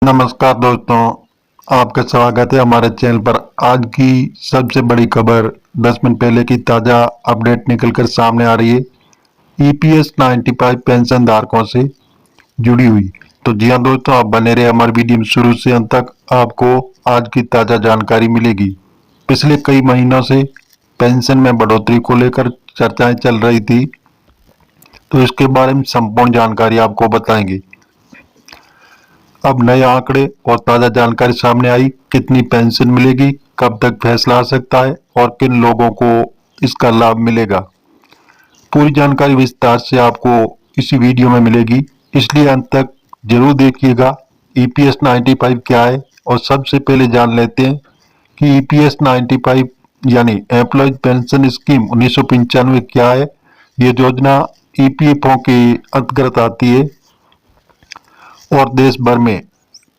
नमस्कार दोस्तों, आपका स्वागत है हमारे चैनल पर। आज की सबसे बड़ी खबर 10 मिनट पहले की ताज़ा अपडेट निकलकर सामने आ रही है। ईपीएस 95 पेंशन धारकों से जुड़ी हुई। तो जी हाँ दोस्तों, आप बने रहे हमारे वीडियो में शुरू से अंत तक, आपको आज की ताज़ा जानकारी मिलेगी। पिछले कई महीनों से पेंशन में बढ़ोतरी को लेकर चर्चाएं चल रही थी, तो इसके बारे में संपूर्ण जानकारी आपको बताएंगे। अब नए आंकड़े और ताजा जानकारी सामने आई। कितनी पेंशन मिलेगी, कब तक फैसला आ सकता है और किन लोगों को इसका लाभ मिलेगा, पूरी जानकारी विस्तार से आपको इसी वीडियो में मिलेगी, इसलिए अंत तक जरूर देखिएगा। ईपीएस 95 क्या है, और सबसे पहले जान लेते हैं कि ईपीएस 95 यानी एम्प्लॉयज पेंशन स्कीम 1995 क्या है। ये योजना ईपीएफओ के अंतर्गत आती है और देश भर में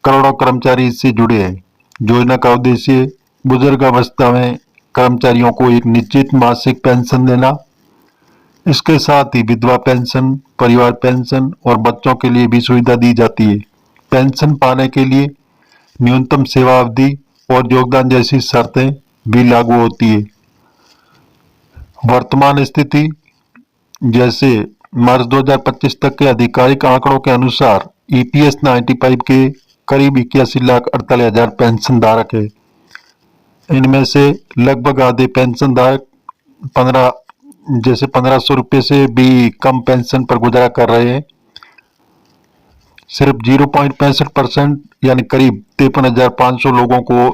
करोड़ों कर्मचारी इससे जुड़े हैं। योजना का उद्देश्य बुजुर्ग अवस्था में कर्मचारियों को एक निश्चित मासिक पेंशन देना। इसके साथ ही विधवा पेंशन, परिवार पेंशन और बच्चों के लिए भी सुविधा दी जाती है। पेंशन पाने के लिए न्यूनतम सेवा अवधि और योगदान जैसी शर्तें भी लागू होती है। वर्तमान स्थिति जैसे मार्च 2025 तक के आधिकारिक आंकड़ों के अनुसार ईपीएस 95 के करीब 81,48,000 पेंशन धारक है। इनमें से लगभग आधे पेंशन धारक 1500 रुपये से भी कम पेंशन पर गुजारा कर रहे हैं। सिर्फ 0.65% यानी करीब 53,500 लोगों को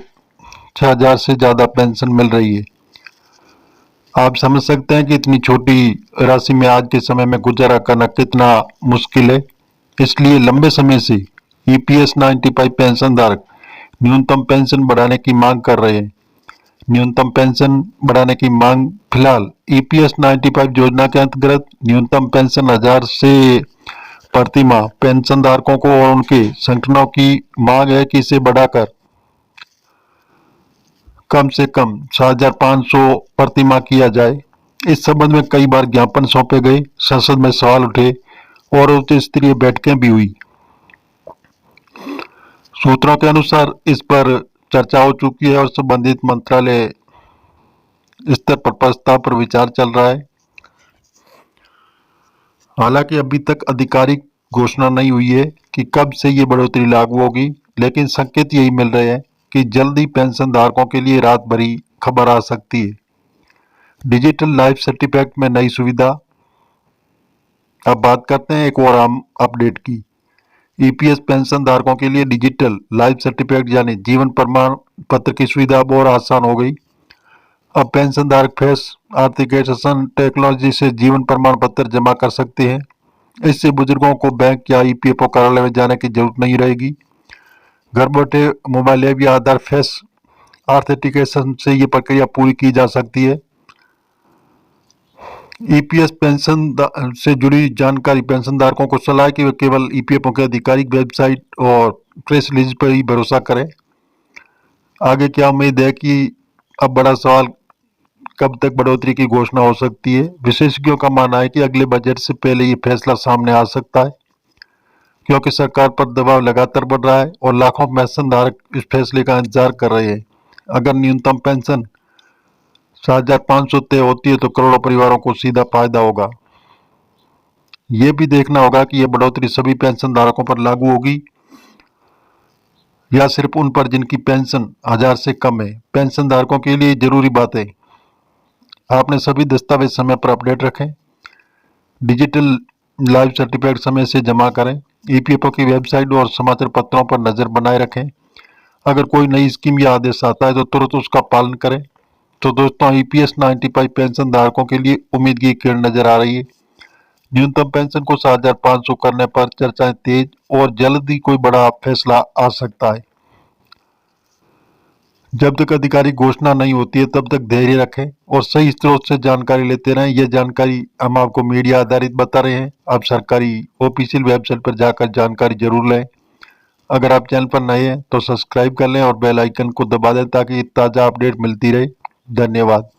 6,000 से ज्यादा पेंशन मिल रही है। आप समझ सकते हैं कि इतनी छोटी राशि में आज के समय में गुजारा करना कितना मुश्किल है। इसलिए लंबे समय से ईपीएस 95 पेंशन धारक न्यूनतम पेंशन बढ़ाने की मांग कर रहे हैं। न्यूनतम पेंशन बढ़ाने की मांग फिलहाल ईपीएस 95 योजना के अंतर्गत न्यूनतम पेंशन 1,000 से प्रति माह पेंशन धारकों को और उनके संगठनों की मांग है कि इसे बढ़ाकर कम से कम 7,500 प्रति माह किया जाए। इस संबंध में कई बार ज्ञापन सौंपे गए, संसद में सवाल उठे और उच्च स्तरीय बैठकें भी हुई। सूत्रों के अनुसार इस पर चर्चा हो चुकी है और संबंधित मंत्रालय स्तर पर प्रस्ताव पर विचार चल रहा है। हालांकि अभी तक आधिकारिक घोषणा नहीं हुई है कि कब से ये बढ़ोतरी लागू होगी, लेकिन संकेत यही मिल रहे हैं कि जल्दी पेंशन धारकों के लिए रात भरी खबर आ सकती है। डिजिटल लाइफ सर्टिफिकेट में नई सुविधा। अब बात करते हैं एक और आम अपडेट की। ईपीएस पेंशन धारकों के लिए डिजिटल लाइफ सर्टिफिकेट यानी जीवन प्रमाण पत्र की सुविधा अब और आसान हो गई। अब पेंशन धारक फेस आर्थिकेशन टेक्नोलॉजी से जीवन प्रमाण पत्र जमा कर सकते हैं। इससे बुजुर्गों को बैंक या ईपीएफओ कार्यालय में जाने की जरूरत नहीं रहेगी। घर बैठे मोबाइल ऐप या आधार फेस ऑथेंटिकेशन से ये प्रक्रिया पूरी की जा सकती है। ईपीएस पेंशन से जुड़ी जानकारी पेंशन धारकों को सलाह है कि वे केवल ईपीएफओ के आधिकारिक वेबसाइट और प्रेस रिलीज पर ही भरोसा करें। आगे क्या उम्मीद है कि अब बड़ा सवाल कब तक बढ़ोतरी की घोषणा हो सकती है। विशेषज्ञों का मानना है कि अगले बजट से पहले ये फैसला सामने आ सकता है, क्योंकि सरकार पर दबाव लगातार बढ़ रहा है और लाखों पेंशन धारक इस फैसले का इंतजार कर रहे हैं। अगर न्यूनतम पेंशन 7,500 तय होती है तो करोड़ों परिवारों को सीधा फायदा होगा। ये भी देखना होगा कि यह बढ़ोतरी सभी पेंशन धारकों पर लागू होगी या सिर्फ उन पर जिनकी पेंशन 1,000 से कम है। पेंशन धारकों के लिए जरूरी बातें: आपने सभी दस्तावेज समय पर अपडेट रखें। डिजिटल लाइफ सर्टिफिकेट समय से जमा करें। ईपीएफओ की वेबसाइट और समाचार पत्रों पर नजर बनाए रखें। अगर कोई नई स्कीम या आदेश आता है तो तुरंत उसका पालन करें। तो दोस्तों, ईपीएस 95 पेंशन धारकों के लिए उम्मीद की किरण नजर आ रही है। न्यूनतम पेंशन को 7,500 करने पर चर्चाएं तेज और जल्द ही कोई बड़ा फैसला आ सकता है। जब तक आधिकारिक घोषणा नहीं होती है तब तक धैर्य रखें और सही स्रोत से जानकारी लेते रहें। यह जानकारी हम आपको मीडिया आधारित बता रहे हैं। आप सरकारी ऑफिशियल वेबसाइट पर जाकर जानकारी जरूर लें। अगर आप चैनल पर नए हैं तो सब्सक्राइब कर लें और बेल आइकन को दबा दें ताकि ताज़ा अपडेट मिलती रहे। धन्यवाद।